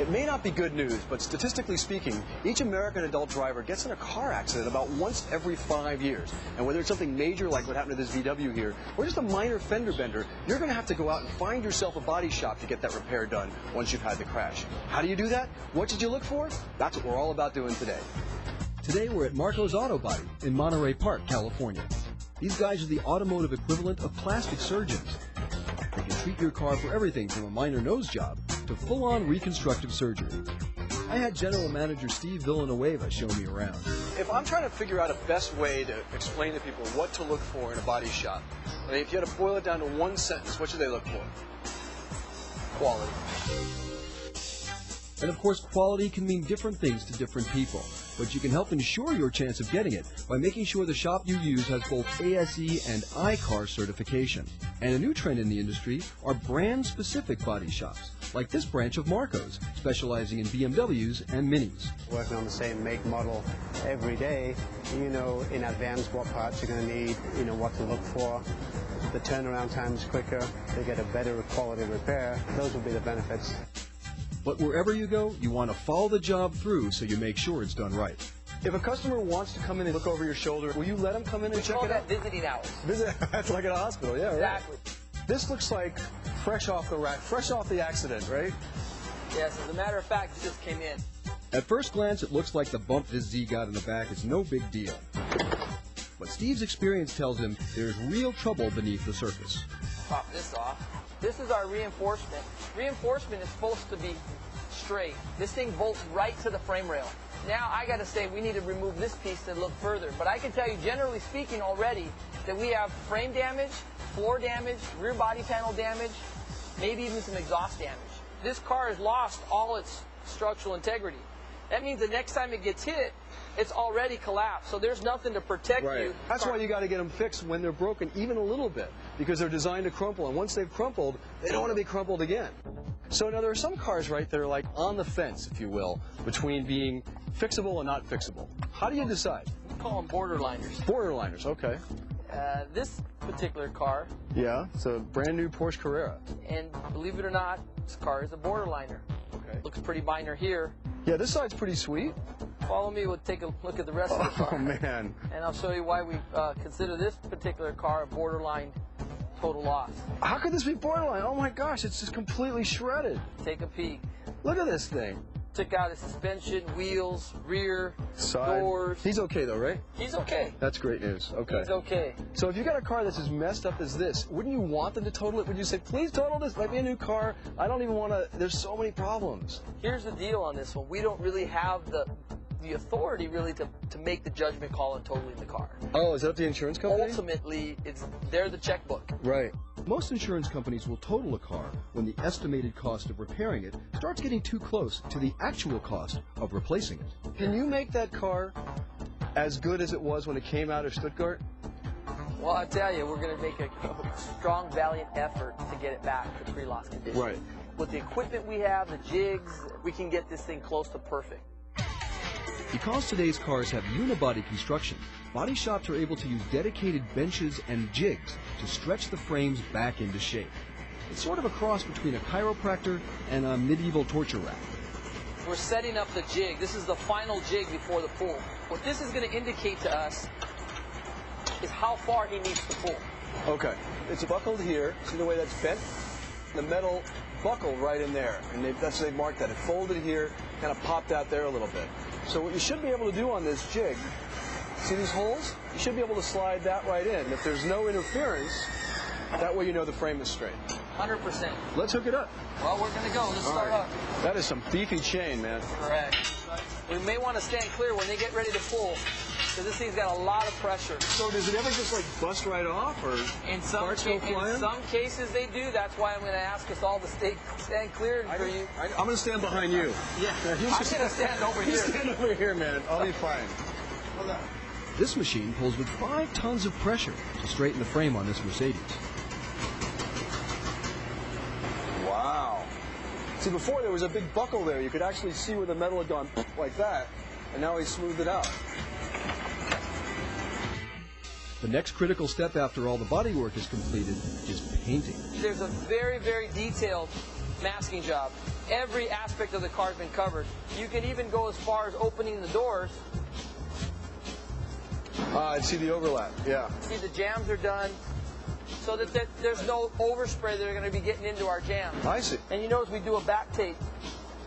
It may not be good news, but statistically speaking, each American adult driver gets in a car accident about once every 5 years. And whether it's something major like what happened to this VW here, or just a minor fender bender, you're going to have to go out and find yourself a body shop to get that repair done once you've had the crash. How do you do that? What should you look for? That's what we're all about doing today. Today we're at Marco's Auto Body in Monterey Park, California. These guys are the automotive equivalent of plastic surgeons. They can treat your car for everything from a minor nose job to full-on reconstructive surgery. I had General Manager Steve Villanueva show me around. If I'm trying to figure out a best way to explain to people what to look for in a body shop, I mean, if you had to boil it down to one sentence, what should they look for? Quality. And of course, quality can mean different things to different people, but you can help ensure your chance of getting it by making sure the shop you use has both ASE and I-CAR certification. And a new trend in the industry are brand-specific body shops, like this branch of Marco's, specializing in BMWs and Minis. Working on the same make model every day, you know in advance what parts you're going to need, you know what to look for. The turnaround time is quicker, they get a better quality repair. Those will be the benefits. But wherever you go, you want to follow the job through so you make sure it's done right. If a customer wants to come in and look over your shoulder, will you let them come in and check it out? Visiting hours. That's like at a hospital, yeah, exactly. Right. This looks like fresh off the rack, fresh off the accident, right? Yes, as a matter of fact, it just came in. At first glance, it looks like the bump this Z got in the back is no big deal. But Steve's experience tells him there's real trouble beneath the surface. Pop this off. This is our reinforcement. Reinforcement is supposed to be straight. This thing bolts right to the frame rail. Now I got to say we need to remove this piece to look further. But I can tell you, generally speaking already, that we have frame damage, floor damage, rear body panel damage, maybe even some exhaust damage. This car has lost all its structural integrity. That means the next time it gets hit, it's already collapsed, so there's nothing to protect you. That's why you got to get them fixed when they're broken, even a little bit, because they're designed to crumple, and once they've crumpled, they don't want to be crumpled again. So now there are some cars, right, that are like on the fence, if you will, between being fixable and not fixable. How do you decide? We call them borderliners. Borderliners, okay. This particular car. Yeah, it's a brand new Porsche Carrera. And believe it or not, this car is a borderliner. Okay. Looks pretty minor here. Yeah, this side's pretty sweet. Follow me, we'll take a look at the rest of the car. Oh, man. And I'll show you why we consider this particular car a borderline total loss. How could this be borderline? Oh my gosh, it's just completely shredded. Take a peek. Look at this thing. Took out his suspension, wheels, rear, side doors. He's okay though, right? He's okay. That's great news. Okay. He's okay. So if you got a car that's as messed up as this, wouldn't you want them to total it? Would you say, please total this? Might be a new car. I don't even want to. There's so many problems. Here's the deal on this one. We don't really have the authority really to make the judgment call on totaling the car. Oh, is that the insurance company? Ultimately, they're the checkbook. Right. Most insurance companies will total a car when the estimated cost of repairing it starts getting too close to the actual cost of replacing it. Can you make that car as good as it was when it came out of Stuttgart? Well, I tell you, we're going to make a strong, valiant effort to get it back to pre-loss condition. Right. With the equipment we have, the jigs, we can get this thing close to perfect. Because today's cars have unibody construction, body shops are able to use dedicated benches and jigs to stretch the frames back into shape. It's sort of a cross between a chiropractor and a medieval torture rack. We're setting up the jig. This is the final jig before the pull. What this is going to indicate to us is how far he needs to pull. Okay. It's buckled here. See the way that's bent? The metal buckled right in there, and that's they marked that. It folded here, kind of popped out there a little bit. So what you should be able to do on this jig, see these holes? You should be able to slide that right in. If there's no interference, that way you know the frame is straight. 100%. Let's hook it up. Well, we're going to go. Let's start up. That is some beefy chain, man. Correct. We may want to stand clear when they get ready to pull, because this thing's got a lot of pressure. So does it ever just like bust right off, or in some cases they do. That's why I'm going to ask us all to stand clear for you. I'm going to stand behind you. Yeah. I'm going to stand over here. Stand over here, man. I'll be fine. Hold on. This machine pulls with 5 tons of pressure to straighten the frame on this Mercedes. Wow. See, before there was a big buckle there. You could actually see where the metal had gone like that, and now he smoothed it out. The next critical step after all the bodywork is completed is painting. There's a very, very detailed masking job. every aspect of the car has been covered. You can even go as far as opening the doors. I see the overlap, yeah. See, the jams are done, so that there's no overspray that are going to be getting into our jams. I see. And you notice we do a back tape.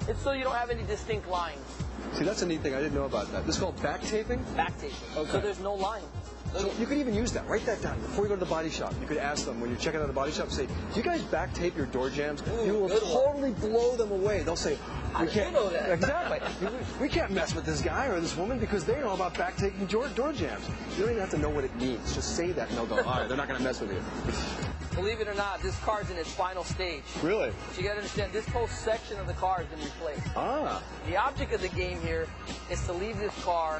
It's so you don't have any distinct lines. See, that's a neat thing. I didn't know about that. This is called back taping? Back taping. Okay. So there's no line. So you could even use that. Write that down before you go to the body shop. You could ask them when you're checking out the body shop, say, do you guys back tape your door jams? Ooh, you will totally blow them away. They'll say, we can't know that. Exactly. We can't mess with this guy or this woman because they know about back taping door jams. You don't even have to know what it means. Just say that and they'll go, all right, they're not going to mess with you. Believe it or not, this car's in its final stage. Really? But you got to understand, this whole section of the car has been replaced. Ah. The object of the game here is to leave this car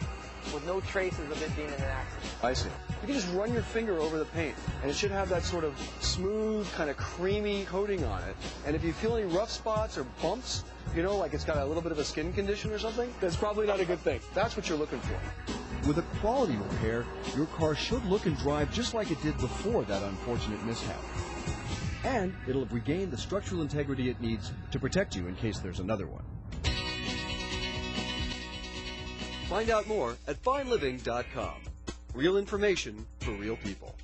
with no traces of it being in an accident. I see. You can just run your finger over the paint, and it should have that sort of smooth, kind of creamy coating on it. And if you feel any rough spots or bumps, you know, like it's got a little bit of a skin condition or something, that's probably not a good thing. That's what you're looking for. With a quality repair, your car should look and drive just like it did before that unfortunate mishap. And it'll have regained the structural integrity it needs to protect you in case there's another one. Find out more at fineliving.com. Real information for real people.